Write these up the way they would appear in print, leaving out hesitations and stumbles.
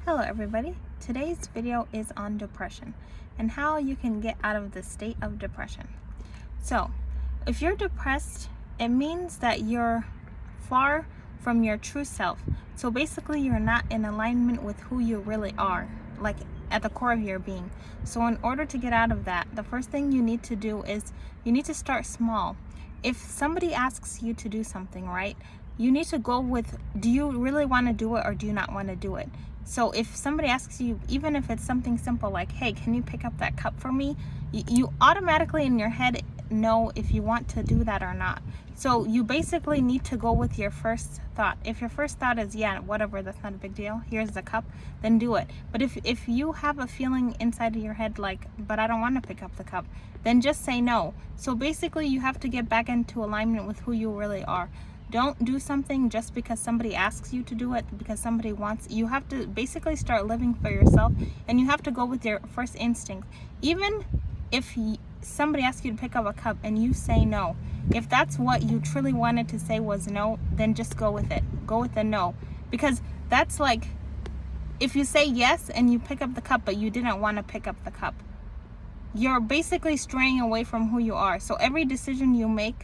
Hello everybody. Today's video is on depression and how you can get out of the state of depression. So, if you're depressed, it means that you're far from your true self. So basically you're not in alignment with who you really are, like at the core of your being. So in order to get out of that, the first thing you need to do is you need to start small. If somebody asks you to do something, right? You need to go with, do you really want to do it or do you not want to do it? So if somebody asks you, even if it's something simple like, hey, can you pick up that cup for me? You automatically in your head know if you want to do that or not. So you basically need to go with your first thought. If your first thought is, yeah, whatever, that's not a big deal, here's the cup, then do it. But if you have a feeling inside of your head like, but I don't want to pick up the cup, then just say no. So basically you have to get back into alignment with who you really are. Don't do something just because somebody asks you to do it, because somebody wants. You have to basically start living for yourself, and you have to go with your first instinct. Even if somebody asks you to pick up a cup and you say no, if that's what you truly wanted to say was no, then just go with it. Go with the no. Because that's like, if you say yes and you pick up the cup but you didn't want to pick up the cup, you're basically straying away from who you are. So every decision you make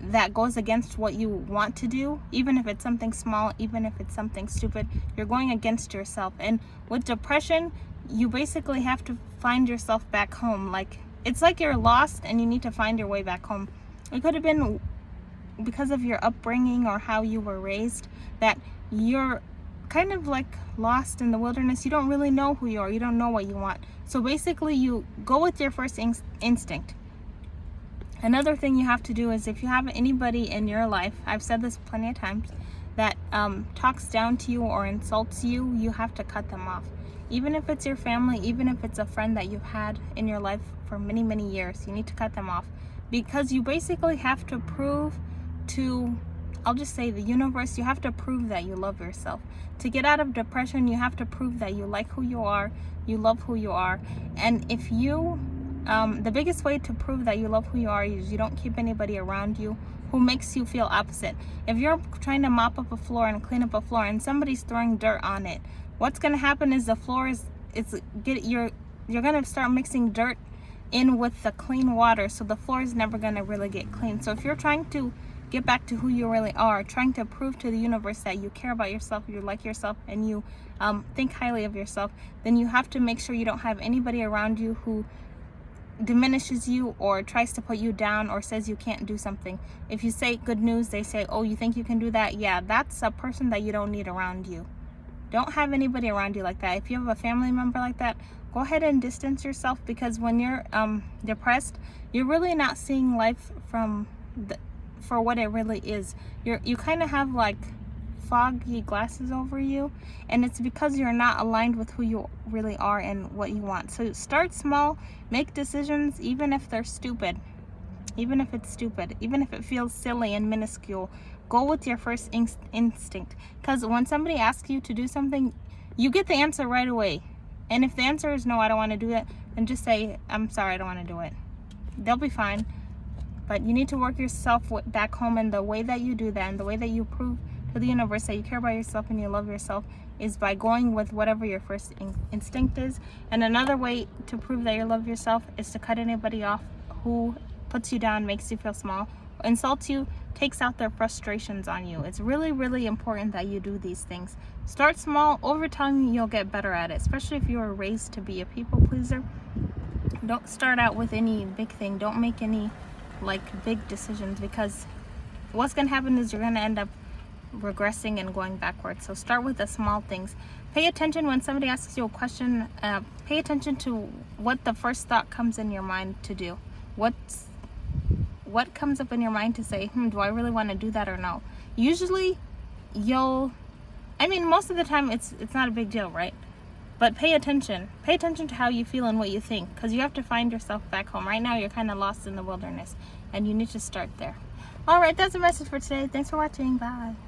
that goes against what you want to do, even if it's something small, even if it's something stupid, you're going against yourself. And with depression, you basically have to find yourself back home. Like, it's like you're lost and you need to find your way back home. It could have been because of your upbringing or how you were raised, that you're kind of like lost in the wilderness. You don't really know who you are. You don't know what you want. So basically you go with your first instinct. Another thing you have to do is, if you have anybody in your life, I've said this plenty of times, that talks down to you or insults you, you have to cut them off. Even if it's your family, even if it's a friend that you've had in your life for many, many years, you need to cut them off. Because you basically have to prove to, I'll just say the universe, you have to prove that you love yourself. To get out of depression, you have to prove that you like who you are, you love who you are. And if you the biggest way to prove that you love who you are is you don't keep anybody around you who makes you feel opposite. If you're trying to mop up a floor and clean up a floor and somebody's throwing dirt on it, what's going to happen is the floor you're going to start mixing dirt in with the clean water, so the floor is never going to really get clean. So if you're trying to get back to who you really are, trying to prove to the universe that you care about yourself, you like yourself, and you think highly of yourself, then you have to make sure you don't have anybody around you who diminishes you or tries to put you down or says you can't do something. If you say good news, they say, oh, you think you can do that? Yeah, that's a person that you don't need around you. Don't have anybody around you like that. If you have a family member like that, go ahead and distance yourself, because when you're depressed, you're really not seeing life for what it really is. You kind of have like foggy glasses over you, and it's because you're not aligned with who you really are and what you want. So start small, make decisions, even if they're stupid, even if it's stupid, even if it feels silly and minuscule. Go with your first instinct, because when somebody asks you to do something, you get the answer right away. And if the answer is no, I don't want to do it, then just say, I'm sorry, I don't want to do it. They'll be fine. But you need to work yourself back home, and the way that you do that, and the way that you prove to the universe that you care about yourself and you love yourself, is by going with whatever your first instinct is. And another way to prove that you love yourself is to cut anybody off who puts you down, makes you feel small, insults you, takes out their frustrations on you. It's really, really important that you do these things. Start small. Over time you'll get better at it, especially if you were raised to be a people pleaser. Don't start out with any big thing. Don't make any like big decisions, because what's going to happen is you're going to end up regressing and going backwards. So start with the small things. Pay attention when somebody asks you a question. Pay attention to what the first thought comes in your mind to do. What comes up in your mind to say, do I really want to do that or no? Usually most of the time it's not a big deal, right? But pay attention to how you feel and what you think, because you have to find yourself back home. Right now you're kind of lost in the wilderness, and you need to start there. All right, that's a message for today. Thanks for watching. Bye.